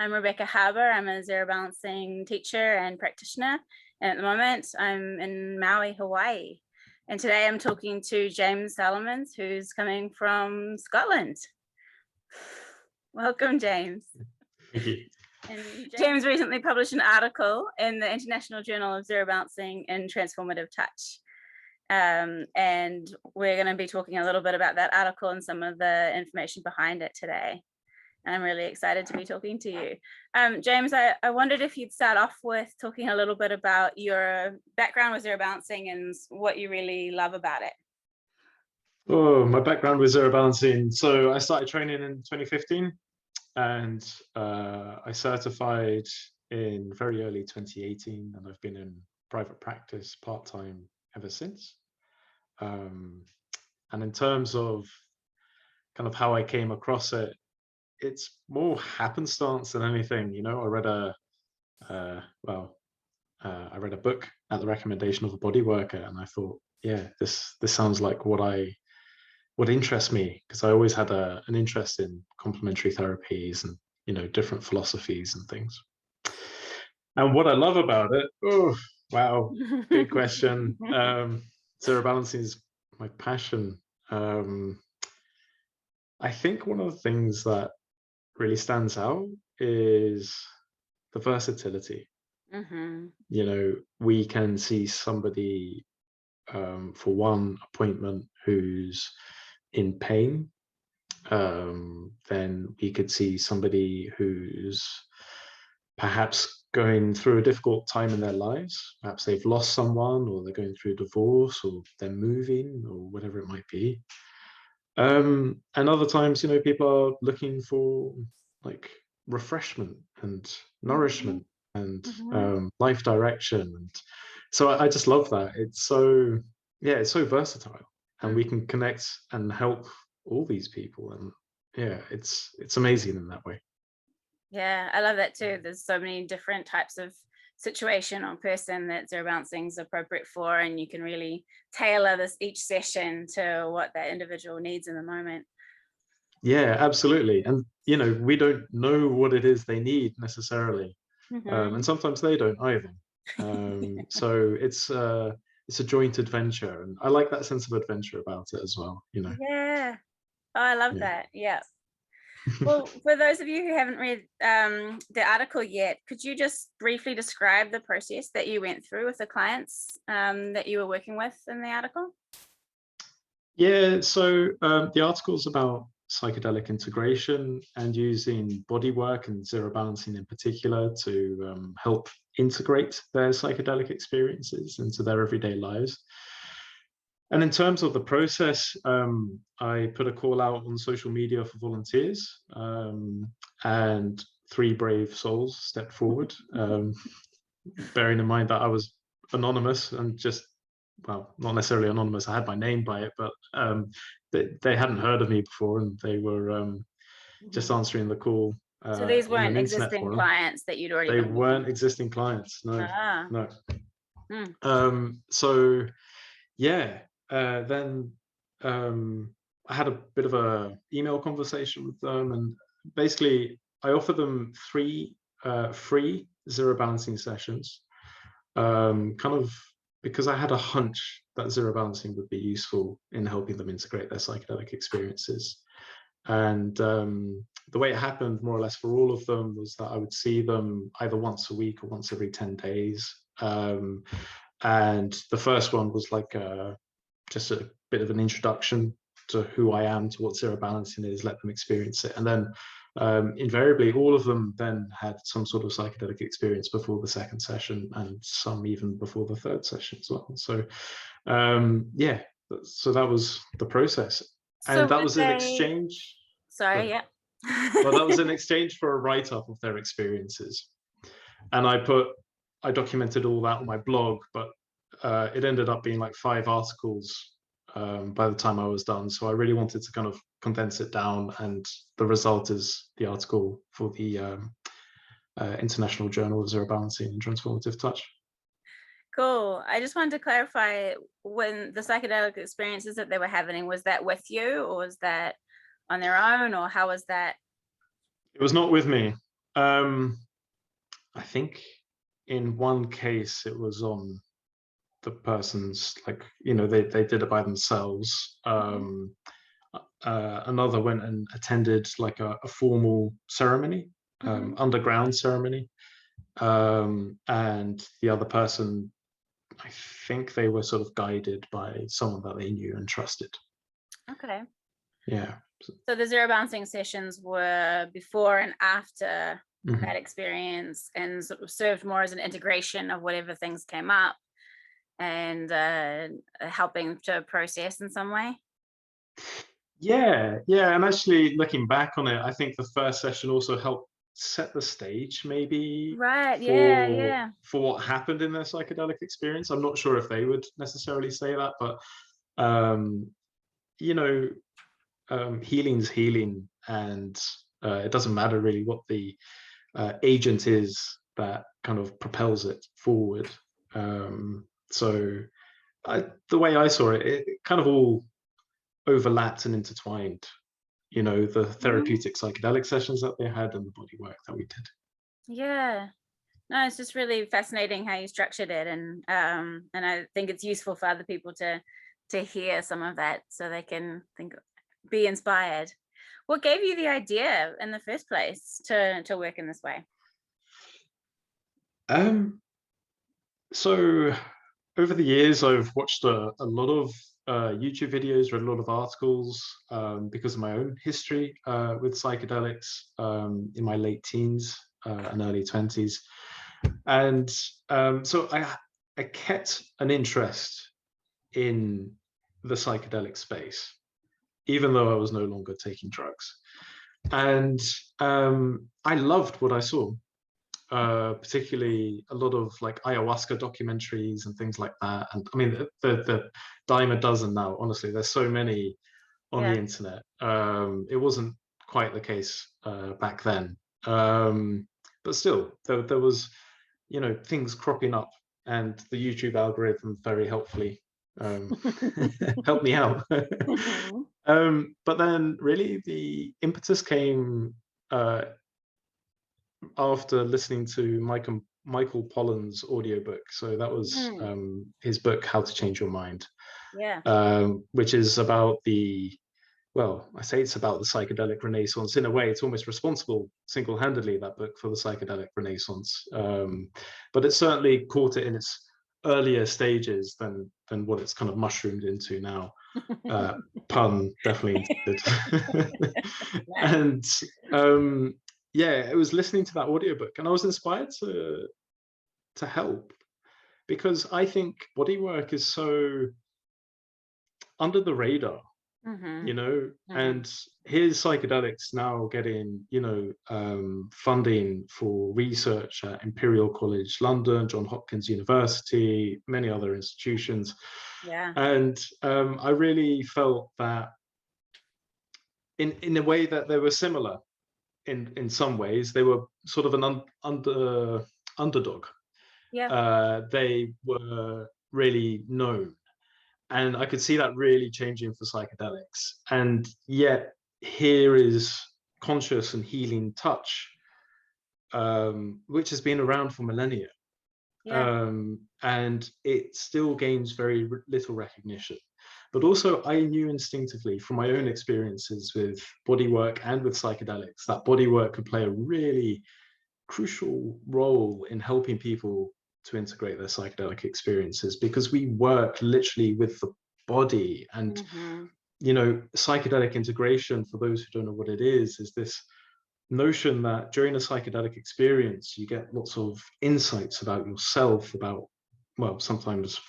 I'm Rebekah Harbour. I'm a zero balancing teacher and practitioner. And at the moment, I'm in Maui, Hawaii. And today I'm talking to James Salomons, who's coming from Scotland. Welcome, James. Thank you. And James recently published an article in the International Journal of Zero Balancing and Transformative Touch. And we're going to be talking a little bit about that article and some of the information behind it today. And I'm really excited to be talking to you. James, I wondered if you'd start off with talking a little bit about your background with zero balancing and what you really love about it. Oh, my background with zero balancing. So I started training in 2015 and I certified in very early 2018, and I've been in private practice part-time ever since. And in terms of kind of how I came across it, it's more happenstance than anything. You know, I read I read a book at the recommendation of a bodyworker, and I thought, yeah, this sounds like what interests me, because I always had an interest in complementary therapies and, you know, different philosophies and things. And what I love about it, oh wow, big question. Zero balancing is my passion. I think one of the things that really stands out is the versatility. You know, we can see somebody for one appointment who's in pain. Then we could see somebody who's perhaps going through a difficult time in their lives. Perhaps they've lost someone, or they're going through a divorce, or they're moving, or whatever it might be. And other times, you know, people are looking for like refreshment and nourishment and life direction. And so I just love that. It's so, yeah, it's so versatile, and we can connect and help all these people. And yeah, it's amazing in that way. Yeah, I love that too. There's so many different types of situation or person that zero balancing is appropriate for, and you can really tailor each session to what that individual needs in the moment. Yeah, absolutely. And you know, we don't know what it is they need necessarily, and sometimes they don't either. So it's a joint adventure, and I like that sense of adventure about it as well, you know. Yeah, oh, I love that. Yeah. Well, for those of you who haven't read the article yet, could you just briefly describe the process that you went through with the clients that you were working with in the article? Yeah, so the article is about psychedelic integration and using bodywork and zero balancing in particular to help integrate their psychedelic experiences into their everyday lives. And in terms of the process, I put a call out on social media for volunteers, and 3 brave souls stepped forward, bearing in mind that I was anonymous and just, well, not necessarily anonymous, I had my name by it, but they hadn't heard of me before, and they were just answering the call. So these weren't existing clients that you'd already They weren't existing clients, no. No. So yeah, then I had a bit of a email conversation with them, and basically I offered them 3 free zero balancing sessions, kind of because I had a hunch that zero balancing would be useful in helping them integrate their psychedelic experiences. And the way it happened, more or less, for all of them was that I would see them either once a week or once every 10 days. And the first one was like just a bit of an introduction to who I am, to what zero balancing is, let them experience it. And then invariably, all of them then had some sort of psychedelic experience before the second session, and some even before the third session as well. So yeah, so that was the process. And so that was in exchange. Sorry, yeah. Well, that was in exchange for a write-up of their experiences. And I documented all that on my blog, but it ended up being like 5 articles by the time I was done. So I really wanted to kind of condense it down, and the result is the article for the International Journal of Zero Balancing and Transformative Touch. Cool. I just wanted to clarify, when the psychedelic experiences that they were having, was that with you, or was that on their own, or how was that? It was not with me. I think in one case it was on the person's, like, you know, they did it by themselves. Another went and attended like a formal ceremony, underground ceremony. And the other person, I think they were sort of guided by someone that they knew and trusted. Okay. Yeah. So the zero bouncing sessions were before and after that experience, and sort of served more as an integration of whatever things came up, and helping to process in some way. Yeah, yeah. And actually, looking back on it, I think the first session also helped set the stage, maybe, Right. Yeah. for Yeah. what happened in their psychedelic experience. I'm not sure if they would necessarily say that, but you know, healing's healing, and it doesn't matter really what the agent is that kind of propels it forward. So the way I saw it, it kind of all overlapped and intertwined, you know, the therapeutic psychedelic sessions that they had and the body work that we did. Yeah. No, it's just really fascinating how you structured it, and I think it's useful for other people to hear some of that, so they can be inspired. What gave you the idea in the first place to work in this way? So over the years, I've watched a lot of YouTube videos, read a lot of articles, because of my own history with psychedelics in my late teens and early 20s. And so I kept an interest in the psychedelic space, even though I was no longer taking drugs. And I loved what I saw. Particularly a lot of like ayahuasca documentaries and things like that. And I mean, the dime a dozen now, honestly, there's so many on the internet. It wasn't quite the case back then. But still, there was, you know, things cropping up, and the YouTube algorithm very helpfully helped me out. But then really the impetus came after listening to Michael Pollan's audiobook. So that was his book, How to Change Your Mind, which is about well, I say it's about the psychedelic renaissance. In a way, it's almost responsible single-handedly, that book, for the psychedelic renaissance. But it certainly caught it in its earlier stages than what it's kind of mushroomed into now. Pun definitely intended. And yeah, it was listening to that audiobook, and I was inspired to help, because I think bodywork is so under the radar, you know. And here's psychedelics now getting, you know, funding for research at Imperial College London, Johns Hopkins University, many other institutions. And I really felt that in a way that they were similar. In some ways, they were sort of an underdog. They were really known, and I could see that really changing for psychedelics. And yet here is conscious and healing touch, which has been around for millennia. And it still gains very little recognition. But also, I knew instinctively from my own experiences with bodywork and with psychedelics that bodywork could play a really crucial role in helping people to integrate their psychedelic experiences, because we work literally with the body. And you know, psychedelic integration, for those who don't know what it is this notion that during a psychedelic experience you get lots of insights about yourself, about, well, sometimes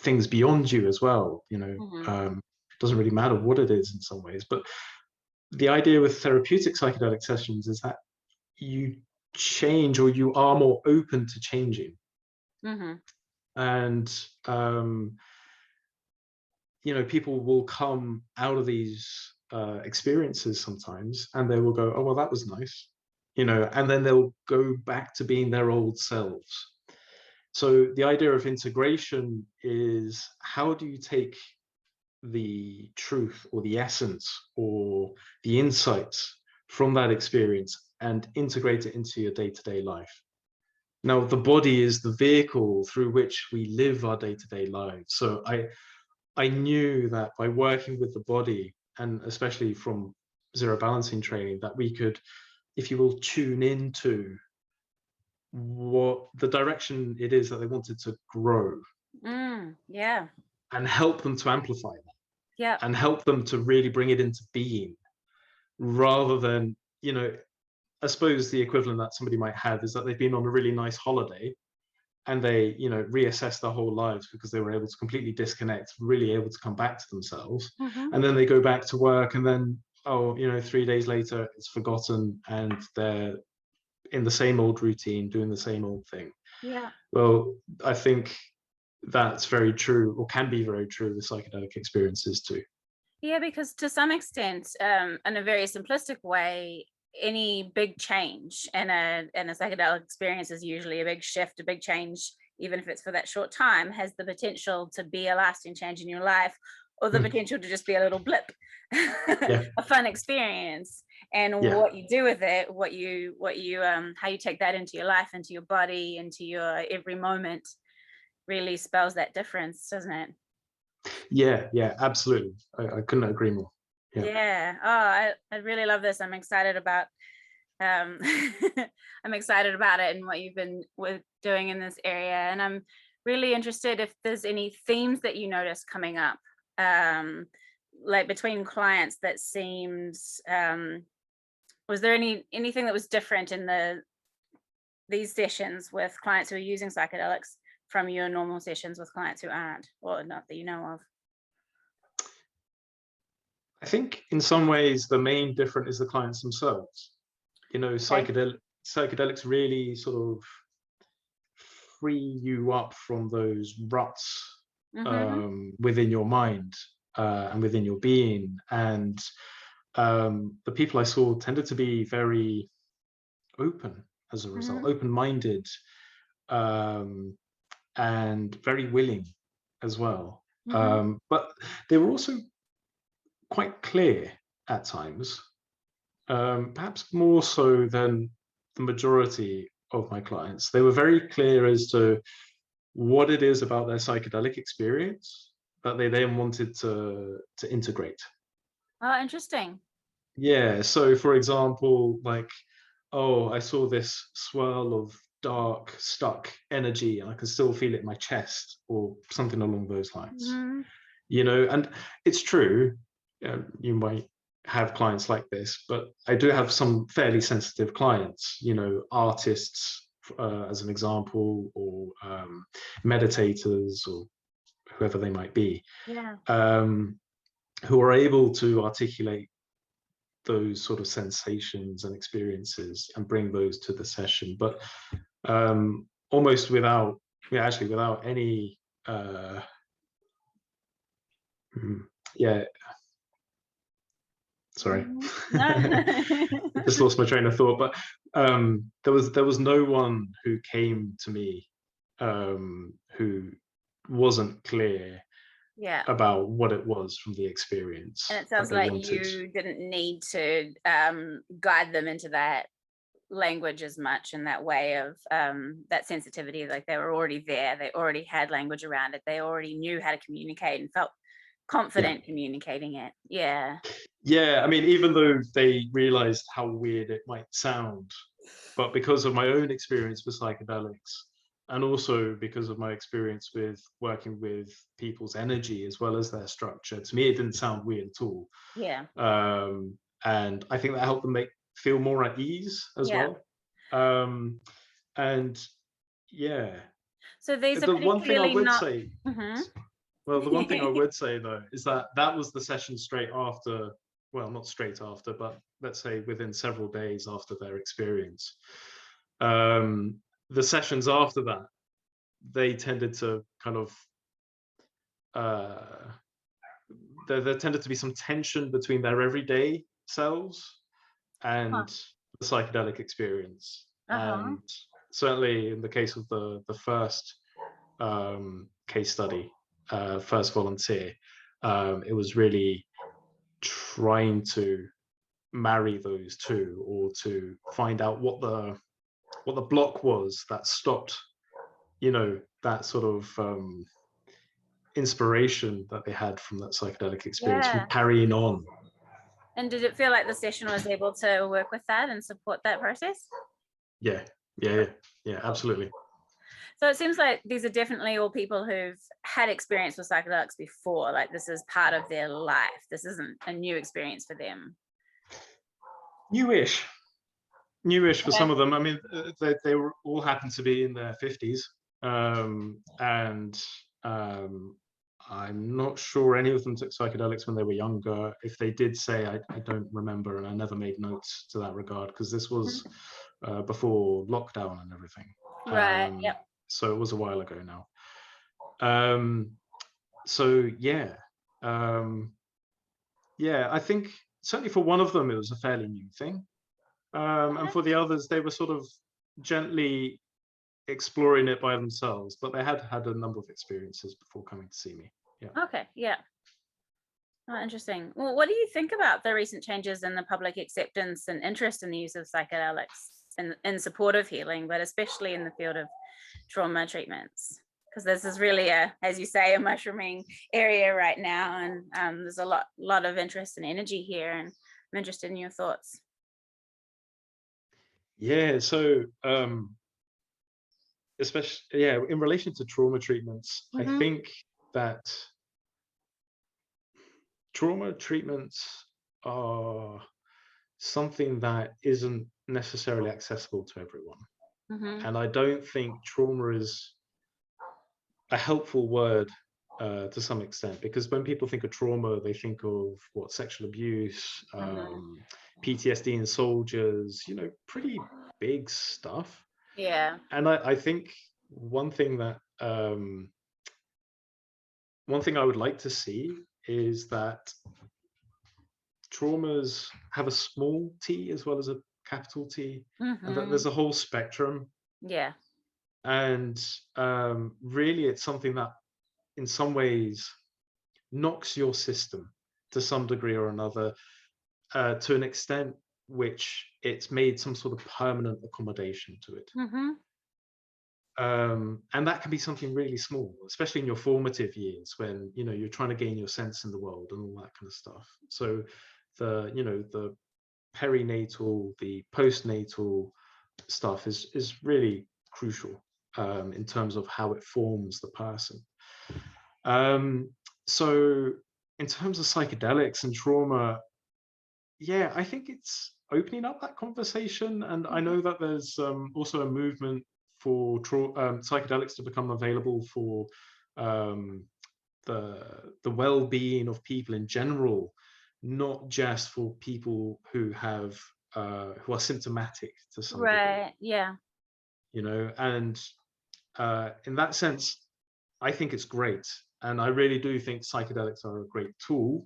things beyond you as well, you know. Doesn't really matter what it is in some ways, but the idea with therapeutic psychedelic sessions is that you change, or you are more open to changing. And you know, people will come out of these experiences sometimes, and they will go, oh well, that was nice, you know, and then they'll go back to being their old selves. So the idea of integration is, how do you take the truth or the essence or the insights from that experience and integrate it into your day-to-day life. Now, the body is the vehicle through which we live our day-to-day lives. So I knew that by working with the body, and especially from zero balancing training, that we could, if you will, tune into what the direction it is that they wanted to grow. Yeah. And help them to amplify that. Yeah. And help them to really bring it into being, rather than, you know, I suppose the equivalent that somebody might have is that they've been on a really nice holiday and they, you know, reassess their whole lives because they were able to completely disconnect, really able to come back to themselves. And then they go back to work, and then, oh, you know, 3 days later it's forgotten and they're in the same old routine, doing the same old thing. Yeah. Well, I think that's very true, or can be very true, with psychedelic experiences too. Yeah, because to some extent, in a very simplistic way, any big change in a psychedelic experience is usually a big shift, a big change, even if it's for that short time, has the potential to be a lasting change in your life, or the potential to just be a little blip, a fun experience. And what you do with it, what you how you take that into your life, into your body, into your every moment, really spells that difference, doesn't it? Yeah, absolutely. I couldn't agree more. Yeah. Oh, I really love this. I'm excited about I'm excited about it and what you've been doing in this area. And I'm really interested if there's any themes that you notice coming up, like between clients, that seems was there anything that was different in these sessions with clients who are using psychedelics from your normal sessions with clients who aren't, or not that you know of? I think in some ways the main difference is the clients themselves. You know, psychedelics really sort of free you up from those ruts within your mind and within your being. And the people I saw tended to be very open as a result, open-minded, and very willing as well. But they were also quite clear at times, perhaps more so than the majority of my clients. They were very clear as to what it is about their psychedelic experience that they then wanted to integrate. Oh, interesting. Yeah, so for example, like, oh, I saw this swirl of dark, stuck energy and I can still feel it in my chest, or something along those lines. You know, and it's true, you might have clients like this, but I do have some fairly sensitive clients, you know, artists, as an example, or meditators, or whoever they might be, who are able to articulate those sort of sensations and experiences and bring those to the session, but almost without, actually without any sorry, just lost my train of thought. But there was no one who came to me who wasn't clear about what it was from the experience. And it sounds like you didn't need to guide them into that language as much, in that way of that sensitivity. Like, they were already there, they already had language around it, they already knew how to communicate and felt confident communicating it. I mean, even though they realized how weird it might sound, but because of my own experience with psychedelics, and also because of my experience with working with people's energy as well as their structure, to me it didn't sound weird at all. And I think that helped them feel more at ease as well. And so these are one thing I would not... say, well, the one thing I would say though is that was the session straight after, well, not straight after, but let's say within several days after their experience. The sessions after that, they tended to kind of there tended to be some tension between their everyday selves and the psychedelic experience. And certainly in the case of the first case study, first volunteer, it was really trying to marry those two, or to find out what the block was that stopped, that sort of inspiration that they had from that psychedelic experience from carrying on. And did it feel like the session was able to work with that and support that process? Yeah, absolutely. So it seems like these are definitely all people who've had experience with psychedelics before. Like, this is part of their life. This isn't a new experience for them. Newish for some of them. I mean, they all happen to be in their 50s, and I'm not sure any of them took psychedelics when they were younger. If they did say, I don't remember, and I never made notes to that regard, because this was before lockdown and everything. Right. Yep. So it was a while ago now. So yeah, I think certainly for one of them it was a fairly new thing, and for the others they were sort of gently exploring it by themselves, but they had a number of experiences before coming to see me. Yeah. Okay. Yeah. Oh, interesting. Well, what do you think about the recent changes in the public acceptance and interest in the use of psychedelics in support of healing, but especially in the field of trauma treatments? Because this is really as you say, a mushrooming area right now, and there's a lot of interest and energy here, and I'm interested in your thoughts. Yeah, so especially in relation to trauma treatments, I think that trauma treatments are something that isn't necessarily accessible to everyone. And I don't think trauma is a helpful word to some extent, because when people think of trauma, they think of sexual abuse, PTSD in soldiers, pretty big stuff. Yeah. And I think one thing I would like to see is that traumas have a small t as well as a capital T, and that there's a whole spectrum. Yeah. And really it's something that in some ways knocks your system to some degree or another, to an extent which it's made some sort of permanent accommodation to it. And that can be something really small, especially in your formative years when you're trying to gain your sense in the world and all that kind of stuff. So the perinatal, the postnatal stuff is really crucial in terms of how it forms the person. So in terms of psychedelics and trauma, I think it's opening up that conversation. And I know that there's also a movement for psychedelics to become available for the well-being of people in general, not just for people who are symptomatic to some degree. Yeah. And in that sense, I think it's great. And I really do think psychedelics are a great tool.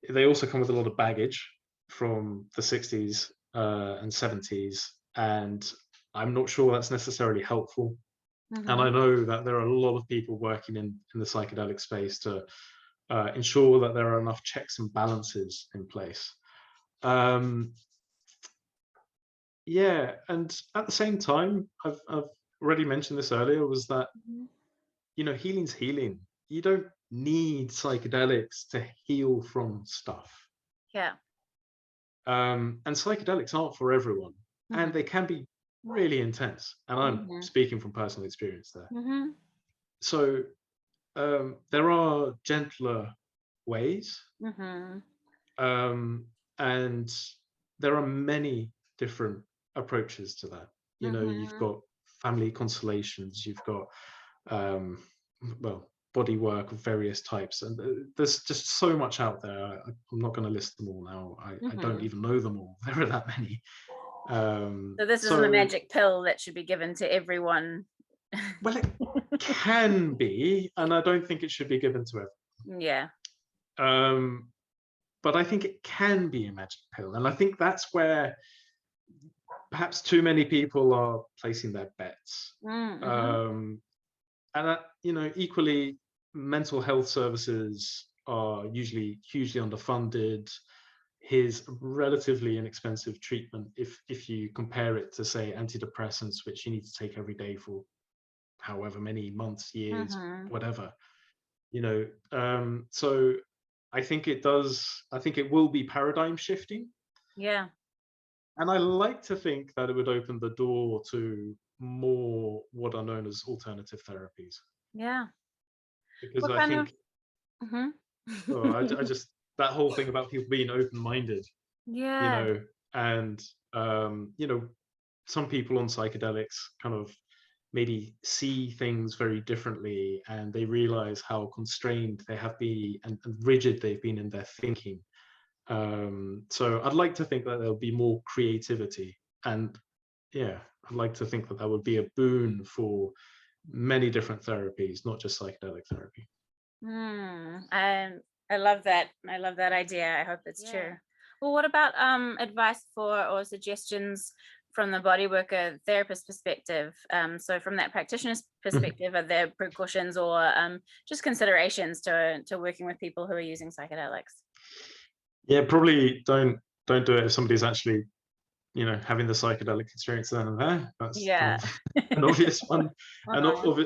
They also come with a lot of baggage from the 60s and 70s. And I'm not sure that's necessarily helpful. And I know that there are a lot of people working in the psychedelic space to ensure that there are enough checks and balances in place. And at the same time, I've already mentioned this earlier, was that healing's healing. You don't need psychedelics to heal from stuff. Yeah. And psychedelics aren't for everyone, and they can be really intense. And I'm speaking from personal experience there. So there are gentler ways, and there are many different approaches to that. You've got family constellations, you've got bodywork of various types, and there's just so much out there. I'm not going to list them all now. I don't even know them all. There are that many. So this isn't a magic pill that should be given to everyone. Well, it can be, and I don't think it should be given to everyone. Yeah. But I think it can be a magic pill, and I think that's where perhaps too many people are placing their bets. And equally, mental health services are usually hugely underfunded. here's relatively inexpensive treatment if you compare it to, say, antidepressants, which you need to take every day for however many months, years, whatever, you know. So I think it will be paradigm shifting. Yeah. And I like to think that it would open the door to more what are known as alternative therapies. Yeah. Because What I kind think, of I just, that whole thing about people being open-minded, you yeah. know, and, you know, some people on psychedelics kind of maybe see things very differently, and they realize how constrained they have been and rigid they've been in their thinking. So I'd like to think that there'll be more creativity, and yeah, I'd like to think that that would be a boon for many different therapies, not just psychedelic therapy. I love that. I love that idea. I hope it's true. Well, what about advice for or suggestions from the bodyworker therapist perspective? So from that practitioner's perspective, are there precautions or just considerations to working with people who are using psychedelics? Yeah, probably don't do it if somebody's actually, you know, having the psychedelic experience then and there. That's kind of an obvious one. And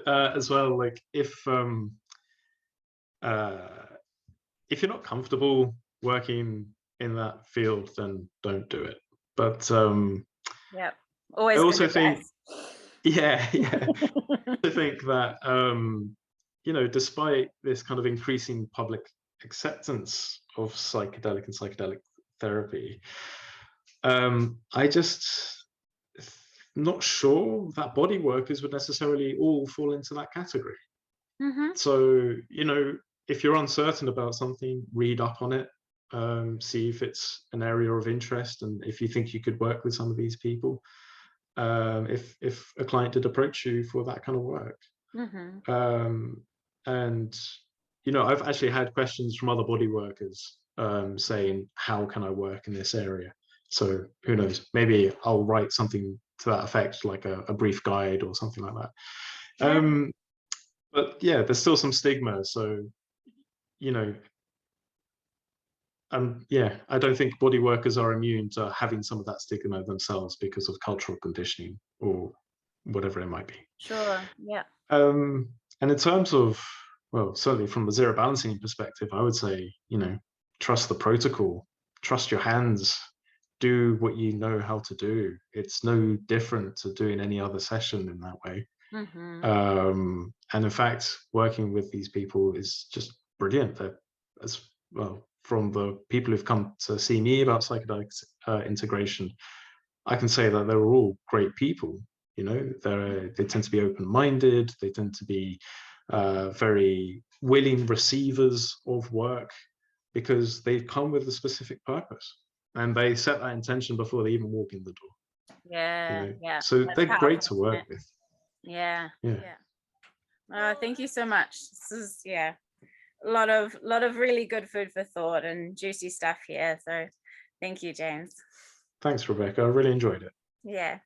as well, like if you're not comfortable working in that field, then don't do it. But yeah, always. I also think, yeah, I think that you know, despite this kind of increasing public acceptance of psychedelic and psychedelic therapy, I just not sure that body workers would necessarily all fall into that category. So, you know, if you're uncertain about something, read up on it, see if it's an area of interest, and if you think you could work with some of these people, if a client did approach you for that kind of work. And, you know, I've actually had questions from other body workers saying, how can I work in this area? So who knows, maybe I'll write something to that effect, like a brief guide or something like that. But yeah, there's still some stigma. So, you know, yeah, I don't think body workers are immune to having some of that stigma themselves because of cultural conditioning or whatever it might be. Sure, yeah. And in terms of, well, certainly from the zero balancing perspective, I would say, you know, trust the protocol, trust your hands, do what you know how to do. It's no different to doing any other session in that way. And in fact, working with these people is just brilliant. They're, as well, from the people who've come to see me about psychedelic integration, I can say that they're all great people. You know, they tend to be open-minded. They tend to be very willing receivers of work because they've come with a specific purpose, and they set that intention before they even walk in the door. Yeah, You know? yeah. So That's they're powerful, great to work with. Yeah. Yeah. Thank you so much. This is a lot of really good food for thought and juicy stuff here. So thank you, James. Thanks, Rebecca. I really enjoyed it. Yeah.